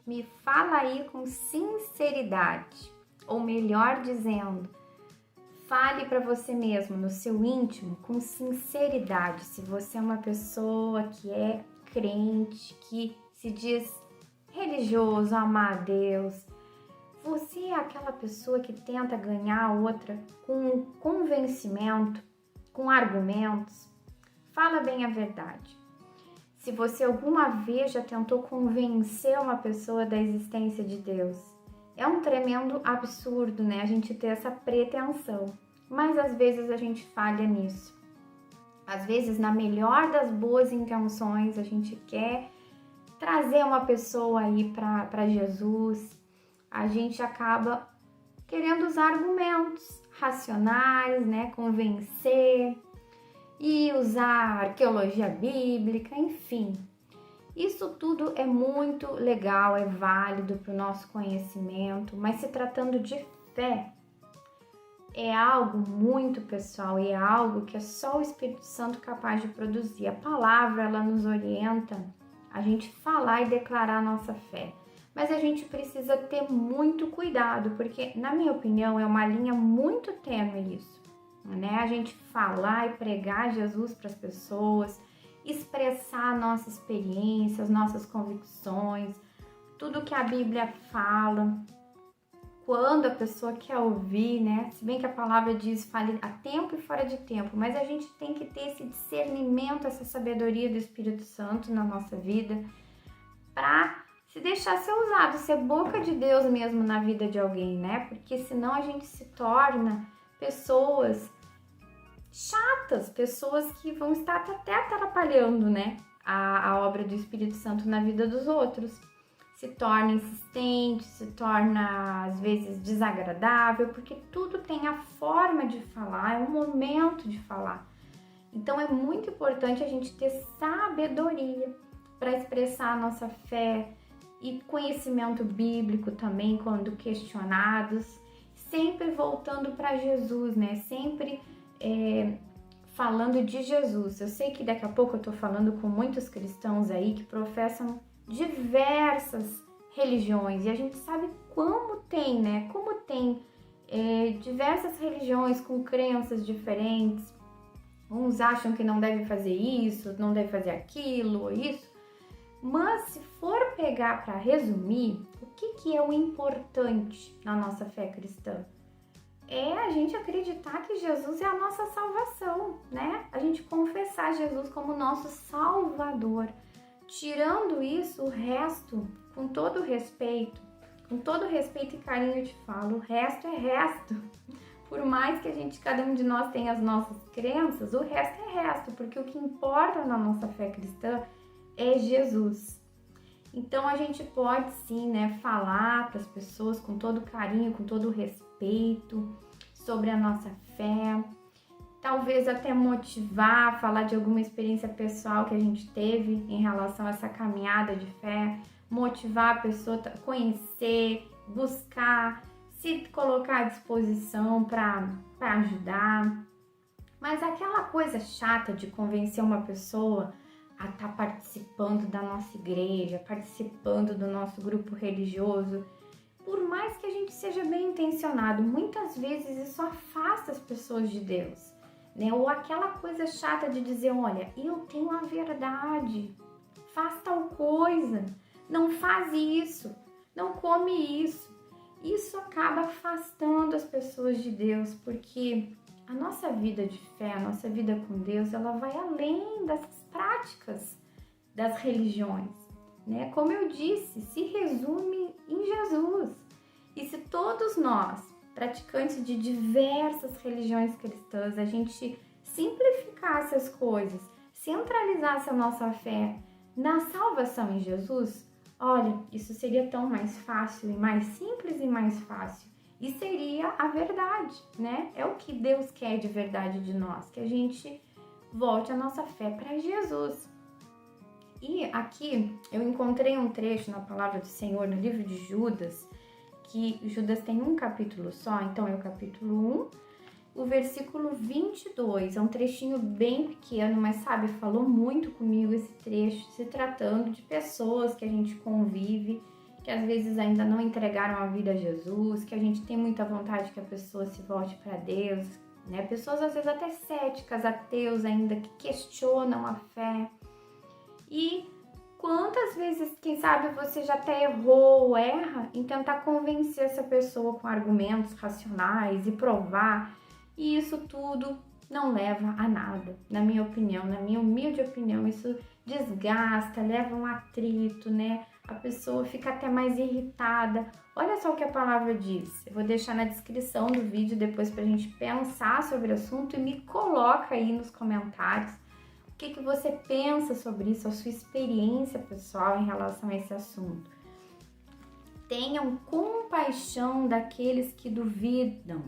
Me fala aí com sinceridade, ou melhor dizendo, fale para você mesmo, no seu íntimo, com sinceridade. Se você é uma pessoa que é crente, que se diz religioso, amar a Deus, você é aquela pessoa que tenta ganhar a outra com convencimento, com argumentos. Fala bem a verdade. Se você alguma vez já tentou convencer uma pessoa da existência de Deus, é um tremendo absurdo, né? A gente ter essa pretensão. Mas às vezes a gente falha nisso. Às vezes, na melhor das boas intenções, a gente quer trazer uma pessoa aí para Jesus. A gente acaba querendo usar argumentos racionais, né? Convencer e usar arqueologia bíblica, enfim. Isso tudo é muito legal, é válido para o nosso conhecimento, mas se tratando de fé, é algo muito pessoal e é algo que é só o Espírito Santo capaz de produzir. A palavra, ela nos orienta a gente falar e declarar a nossa fé. Mas a gente precisa ter muito cuidado, porque, na minha opinião, é uma linha muito tênue isso, né? A gente falar e pregar Jesus para as pessoas, expressar a nossa experiência, as nossas convicções, tudo que a Bíblia fala, quando a pessoa quer ouvir, né? Se bem que a palavra diz, fale a tempo e fora de tempo, mas a gente tem que ter esse discernimento, essa sabedoria do Espírito Santo na nossa vida, para se deixar ser usado, ser boca de Deus mesmo na vida de alguém, né? Porque senão a gente se torna pessoas chatas, pessoas que vão estar até atrapalhando, né? A obra do Espírito Santo na vida dos outros. Se torna insistente, se torna às vezes desagradável, porque tudo tem a forma de falar, é um momento de falar. Então é muito importante a gente ter sabedoria para expressar a nossa fé e conhecimento bíblico também quando questionados, sempre voltando para Jesus, né? Sempre falando de Jesus. Eu sei que daqui a pouco eu estou falando com muitos cristãos aí que professam diversas religiões, e a gente sabe como tem, né? Como tem diversas religiões com crenças diferentes. Uns acham que não deve fazer isso, não deve fazer aquilo ou isso. Mas se for pegar para resumir, o que é o importante na nossa fé cristã? É a gente acreditar que Jesus é a nossa salvação, né? A gente confessar Jesus como nosso Salvador. Tirando isso, o resto, com todo respeito e carinho eu te falo, o resto é resto. Por mais que cada um de nós tenha as nossas crenças, o resto é resto, porque o que importa na nossa fé cristã é Jesus. Então a gente pode sim, né, falar para as pessoas com todo carinho, com todo respeito sobre a nossa fé, talvez até motivar, falar de alguma experiência pessoal que a gente teve em relação a essa caminhada de fé, motivar a pessoa a conhecer, buscar, se colocar à disposição para ajudar. Mas aquela coisa chata de convencer uma pessoa a estar participando da nossa igreja, participando do nosso grupo religioso, por mais que a gente seja bem intencionado, muitas vezes isso afasta as pessoas de Deus, né? Ou aquela coisa chata de dizer, olha, eu tenho a verdade, faz tal coisa, não faz isso, não come isso. Isso acaba afastando as pessoas de Deus, porque a nossa vida de fé, a nossa vida com Deus, ela vai além dessas práticas das religiões, né? Como eu disse, se resume em Jesus. E se todos nós, praticantes de diversas religiões cristãs, a gente simplificasse as coisas, centralizasse a nossa fé na salvação em Jesus, olha, isso seria tão mais fácil e mais simples e mais fácil. E seria a verdade, né? É o que Deus quer de verdade de nós, que a gente volte a nossa fé para Jesus. E aqui eu encontrei um trecho na palavra do Senhor no livro de Judas, que Judas tem um capítulo só, então é o capítulo 1, o versículo 22, é um trechinho bem pequeno, mas sabe, falou muito comigo esse trecho, se tratando de pessoas que a gente convive que às vezes ainda não entregaram a vida a Jesus, que a gente tem muita vontade que a pessoa se volte para Deus, né? Pessoas às vezes até céticas, ateus ainda, que questionam a fé. E quantas vezes, quem sabe, você já até errou ou erra em tentar convencer essa pessoa com argumentos racionais e provar, e isso tudo não leva a nada, na minha opinião, na minha humilde opinião. Isso desgasta, leva um atrito, né? A pessoa fica até mais irritada. Olha só o que a palavra diz. Eu vou deixar na descrição do vídeo depois pra gente pensar sobre o assunto, e me coloca aí nos comentários o que você pensa sobre isso, a sua experiência pessoal em relação a esse assunto. Tenham compaixão daqueles que duvidam.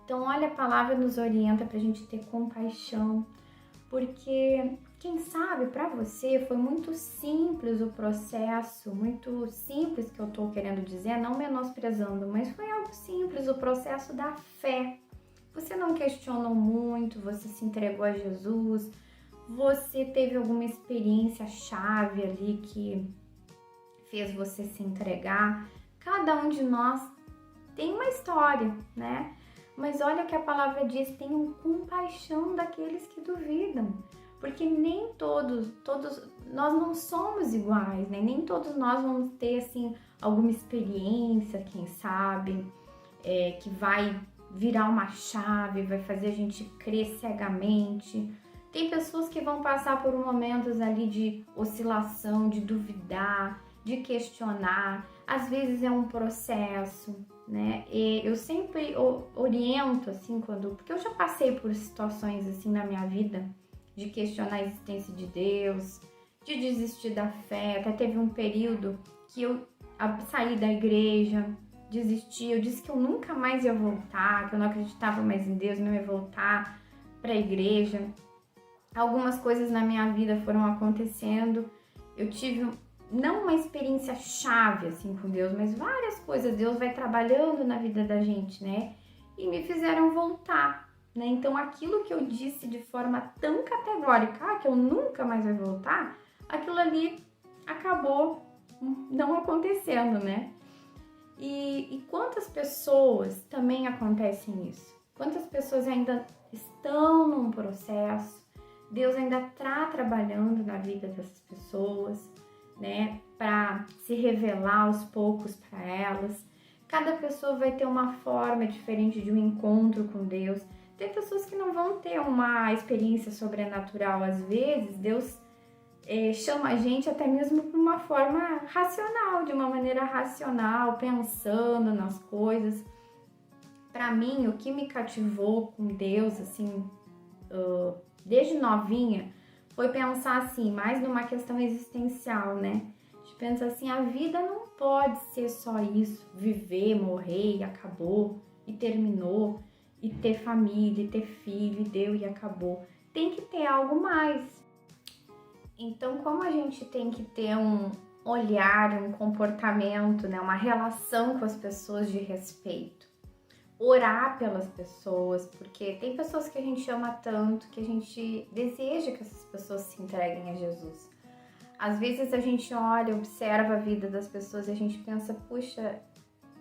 Então, olha, a palavra nos orienta para a gente ter compaixão, porque, quem sabe, para você foi muito simples o processo, muito simples que eu estou querendo dizer, não menosprezando, mas foi algo simples, o processo da fé. Você não questionou muito, você se entregou a Jesus, você teve alguma experiência chave ali que fez você se entregar. Cada um de nós tem uma história, né? Mas olha que a palavra diz, tenham compaixão daqueles que duvidam, porque nem todos nós não somos iguais, né? Nem todos nós vamos ter, assim, alguma experiência, quem sabe, que vai virar uma chave, vai fazer a gente crer cegamente. Tem pessoas que vão passar por momentos ali de oscilação, de duvidar, de questionar. Às vezes é um processo, né? E eu sempre oriento, assim, porque eu já passei por situações assim na minha vida, de questionar a existência de Deus, de desistir da fé. Até teve um período que eu saí da igreja, desisti, eu disse que eu nunca mais ia voltar, que eu não acreditava mais em Deus, não ia voltar para a igreja. Algumas coisas na minha vida foram acontecendo, eu tive não uma experiência chave assim com Deus, mas várias coisas, Deus vai trabalhando na vida da gente, né? E me fizeram voltar, né? Então aquilo que eu disse de forma tão categórica, que eu nunca mais vou voltar, aquilo ali acabou não acontecendo, né? E quantas pessoas também acontecem isso? Quantas pessoas ainda estão num processo, Deus ainda está trabalhando na vida dessas pessoas, né, para se revelar aos poucos para elas. Cada pessoa vai ter uma forma diferente de um encontro com Deus. Tem pessoas que não vão ter uma experiência sobrenatural. Às vezes, Deus chama a gente até mesmo por uma forma racional, de uma maneira racional, pensando nas coisas. Para mim, o que me cativou com Deus, assim, desde novinha, foi pensar assim, mais numa questão existencial, né? De pensar assim, a vida não pode ser só isso, viver, morrer e acabou, e terminou, e ter família, e ter filho, e deu e acabou. Tem que ter algo mais. Então, como a gente tem que ter um olhar, um comportamento, né? Uma relação com as pessoas de respeito. Orar pelas pessoas, porque tem pessoas que a gente ama tanto, que a gente deseja que essas pessoas se entreguem a Jesus. Às vezes a gente olha, observa a vida das pessoas e a gente pensa, puxa,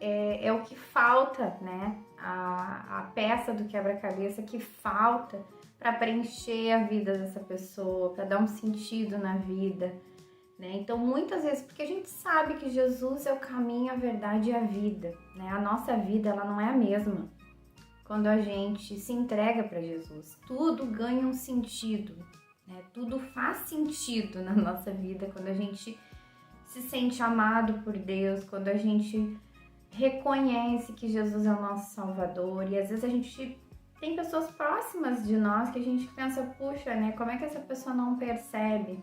é o que falta, né? A peça do quebra-cabeça que falta para preencher a vida dessa pessoa, para dar um sentido na vida, né? Então, muitas vezes, porque a gente sabe que Jesus é o caminho, a verdade e a vida, né? A nossa vida, ela não é a mesma quando a gente se entrega para Jesus. Tudo ganha um sentido, né? Tudo faz sentido na nossa vida quando a gente se sente amado por Deus, quando a gente reconhece que Jesus é o nosso Salvador. E às vezes a gente tem pessoas próximas de nós que a gente pensa, puxa, né? Como é que essa pessoa não percebe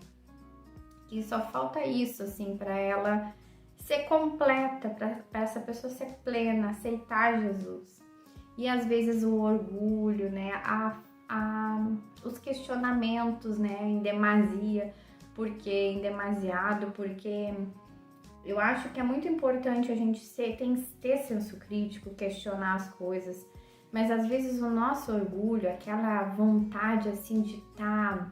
que só falta isso, assim, para ela ser completa, para essa pessoa ser plena, aceitar Jesus. E às vezes o orgulho, né, os questionamentos, né, em demasia, em demasiado, porque eu acho que é muito importante a gente ter senso crítico, questionar as coisas, mas às vezes o nosso orgulho, aquela vontade, assim, de estar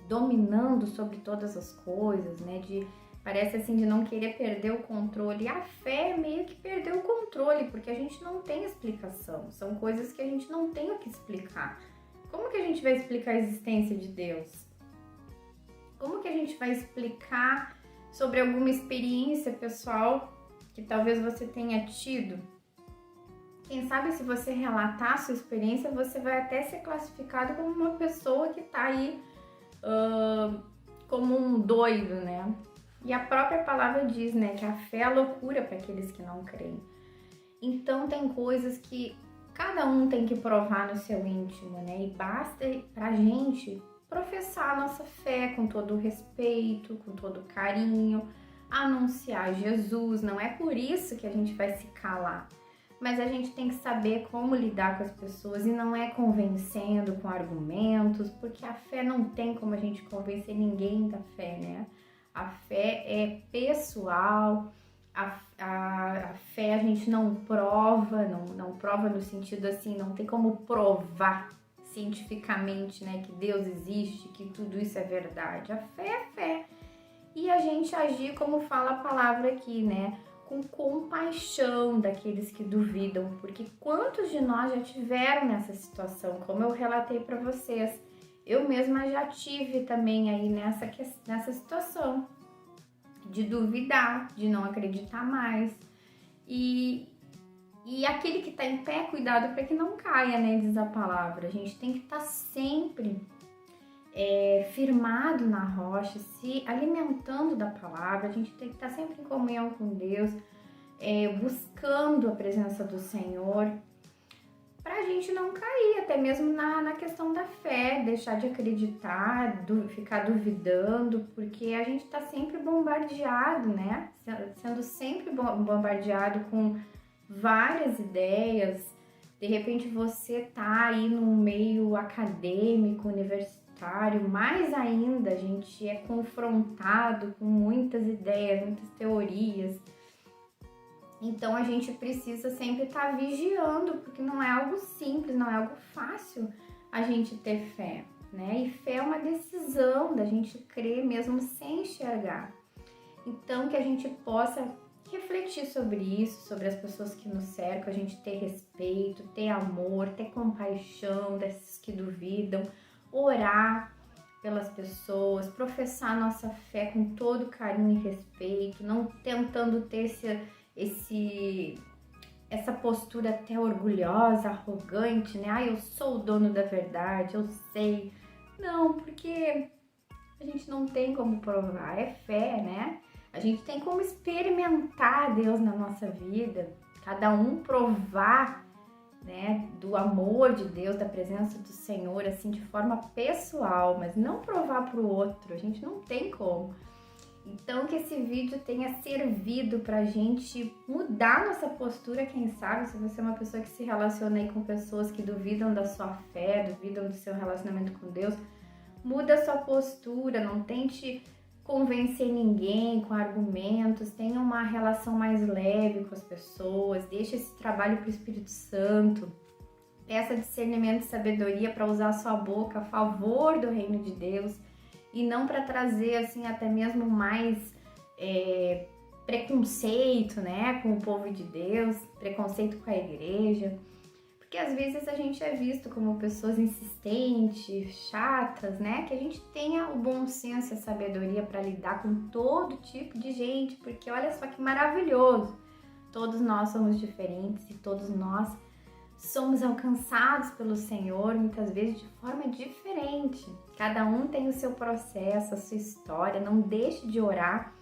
dominando sobre todas as coisas, né? Parece assim de não querer perder o controle. E a fé meio que perdeu o controle, porque a gente não tem explicação. São coisas que a gente não tem o que explicar. Como que a gente vai explicar a existência de Deus? Como que a gente vai explicar sobre alguma experiência pessoal que talvez você tenha tido? Quem sabe se você relatar a sua experiência, você vai até ser classificado como uma pessoa que tá aí como um doido, né? E a própria palavra diz, né, que a fé é loucura para aqueles que não creem. Então tem coisas que cada um tem que provar no seu íntimo, né? E basta pra gente professar a nossa fé com todo o respeito, com todo o carinho, anunciar Jesus. Não é por isso que a gente vai se calar, mas a gente tem que saber como lidar com as pessoas e não é convencendo com argumentos, porque a fé não tem como a gente convencer ninguém da fé, né? A fé é pessoal, a fé a gente não prova, não prova no sentido assim, não tem como provar cientificamente, né, que Deus existe, que tudo isso é verdade. A fé é fé. E a gente agir como fala a palavra aqui, né, com compaixão daqueles que duvidam, porque quantos de nós já tiveram nessa situação, como eu relatei para vocês. Eu mesma já tive também aí nessa situação de duvidar, de não acreditar mais. E aquele que está em pé, cuidado para que não caia, né? Diz a palavra. A gente tem que estar sempre firmado na rocha, se alimentando da palavra. A gente tem que estar sempre em comunhão com Deus, buscando a presença do Senhor, para a gente não cair, até mesmo na questão da fé, deixar de acreditar, ficar duvidando, porque a gente está sempre bombardeado, né? Sendo sempre bombardeado com várias ideias. De repente você tá aí num meio acadêmico, universitário, mais ainda a gente é confrontado com muitas ideias, muitas teorias. Então a gente precisa sempre estar vigiando, porque não é algo simples, não é algo fácil a gente ter fé, né? E fé é uma decisão da gente crer mesmo sem enxergar. Então que a gente possa refletir sobre isso, sobre as pessoas que nos cercam, a gente ter respeito, ter amor, ter compaixão desses que duvidam, orar pelas pessoas, professar nossa fé com todo carinho e respeito, não tentando ter essa postura até orgulhosa, arrogante, né? Eu sou o dono da verdade, eu sei. Não, porque a gente não tem como provar, é fé, né? A gente tem como experimentar Deus na nossa vida, cada um provar, né, do amor de Deus, da presença do Senhor, assim, de forma pessoal, mas não provar para o outro, a gente não tem como. Então, que esse vídeo tenha servido pra gente mudar nossa postura, quem sabe, se você é uma pessoa que se relaciona aí com pessoas que duvidam da sua fé, duvidam do seu relacionamento com Deus, muda a sua postura, não tente convencer ninguém com argumentos, tenha uma relação mais leve com as pessoas, deixa esse trabalho para o Espírito Santo, peça discernimento e sabedoria para usar a sua boca a favor do reino de Deus e não para trazer assim até mesmo mais preconceito, né, com o povo de Deus, preconceito com a igreja. Porque às vezes a gente é visto como pessoas insistentes, chatas, né? Que a gente tenha o bom senso e a sabedoria para lidar com todo tipo de gente, porque olha só que maravilhoso. Todos nós somos diferentes e todos nós somos alcançados pelo Senhor, muitas vezes de forma diferente. Cada um tem o seu processo, a sua história. Não deixe de orar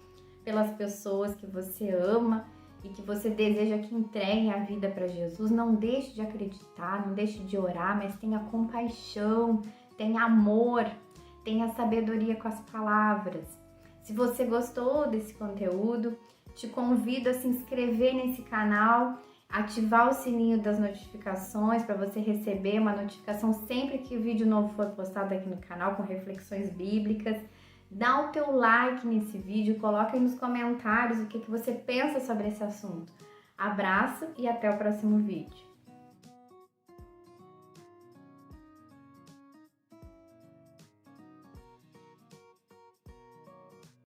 pelas pessoas que você ama e que você deseja que entreguem a vida para Jesus. Não deixe de acreditar, não deixe de orar, mas tenha compaixão, tenha amor, tenha sabedoria com as palavras. Se você gostou desse conteúdo, te convido a se inscrever nesse canal, ativar o sininho das notificações para você receber uma notificação sempre que o vídeo novo for postado aqui no canal com reflexões bíblicas. Dá o teu like nesse vídeo, coloca aí nos comentários o que você pensa sobre esse assunto. Abraço e até o próximo vídeo.